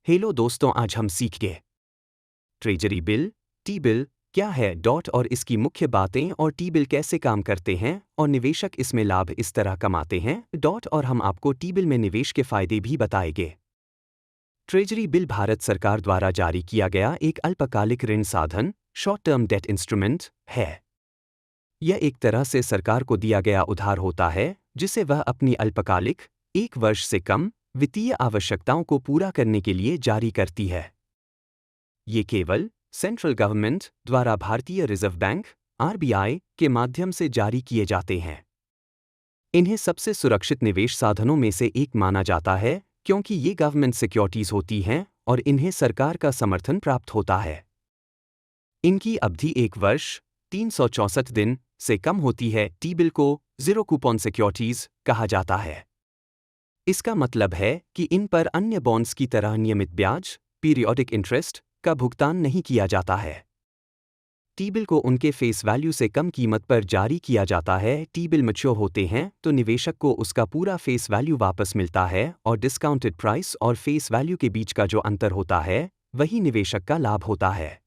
Hello दोस्तों, आज हम सीखेंगे ट्रेजरी बिल, टी बिल क्या है डॉट और इसकी मुख्य बातें और टी बिल कैसे काम करते हैं और निवेशक इसमें लाभ इस तरह कमाते हैं डॉट और हम आपको टी बिल में निवेश के फायदे भी बताएंगे। ट्रेजरी बिल भारत सरकार द्वारा जारी किया गया एक अल्पकालिक ऋण साधन शॉर्ट टर्म डेट इंस्ट्रूमेंट है। यह एक तरह से सरकार को दिया गया उधार होता है जिसे वह अपनी अल्पकालिक 1 वर्ष से कम वित्तीय आवश्यकताओं को पूरा करने के लिए जारी करती है। ये केवल सेंट्रल गवर्नमेंट द्वारा भारतीय रिजर्व बैंक (आरबीआई) के माध्यम से जारी किए जाते हैं। इन्हें सबसे सुरक्षित निवेश साधनों में से एक माना जाता है क्योंकि ये गवर्नमेंट सिक्योरिटीज होती हैं और इन्हें सरकार का समर्थन प्राप्त होता है। इनकी अवधि 1 वर्ष 364 दिन से कम होती है। टी बिल को जीरो कूपन सिक्योरिटीज कहा जाता है। इसका मतलब है कि इन पर अन्य बॉन्ड्स की तरह नियमित ब्याज पीरियोडिक इंटरेस्ट का भुगतान नहीं किया जाता है। टी बिल को उनके फेस वैल्यू से कम कीमत पर जारी किया जाता है। टी बिल मैच्योर होते हैं तो निवेशक को उसका पूरा फेस वैल्यू वापस मिलता है और डिस्काउंटेड प्राइस और फेस वैल्यू के बीच का जो अंतर होता है वही निवेशक का लाभ होता है।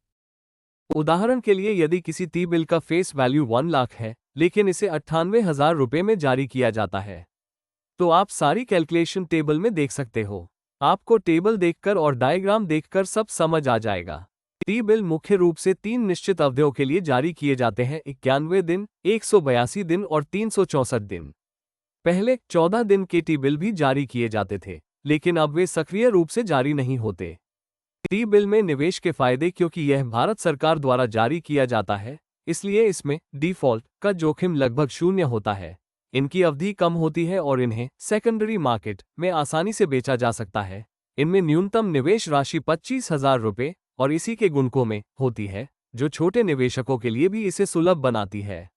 उदाहरण के लिए, यदि किसी टी बिल का फेस वैल्यू 1 लाख है लेकिन इसे 98,000 रुपये में जारी किया जाता है, तो आप सारी कैलकुलेशन टेबल में देख सकते हो। आपको टेबल देखकर और डायग्राम देखकर सब समझ आ जाएगा। टी बिल मुख्य रूप से 3 निश्चित अवधियों के लिए जारी किए जाते हैं: 91 दिन, 182 दिन और 364 दिन। पहले 14 दिन के टी बिल भी जारी किए जाते थे, लेकिन अब वे सक्रिय रूप से जारी नहीं होते। टी बिल में निवेश के फायदे: क्योंकि यह भारत सरकार द्वारा जारी किया जाता है, इसलिए इसमें डिफ़ॉल्ट का जोखिम लगभग शून्य होता है। इनकी अवधि कम होती है और इन्हें सेकेंडरी मार्केट में आसानी से बेचा जा सकता है। इनमें न्यूनतम निवेश राशि 25,000 रुपये और इसी के गुणकों में होती है, जो छोटे निवेशकों के लिए भी इसे सुलभ बनाती है।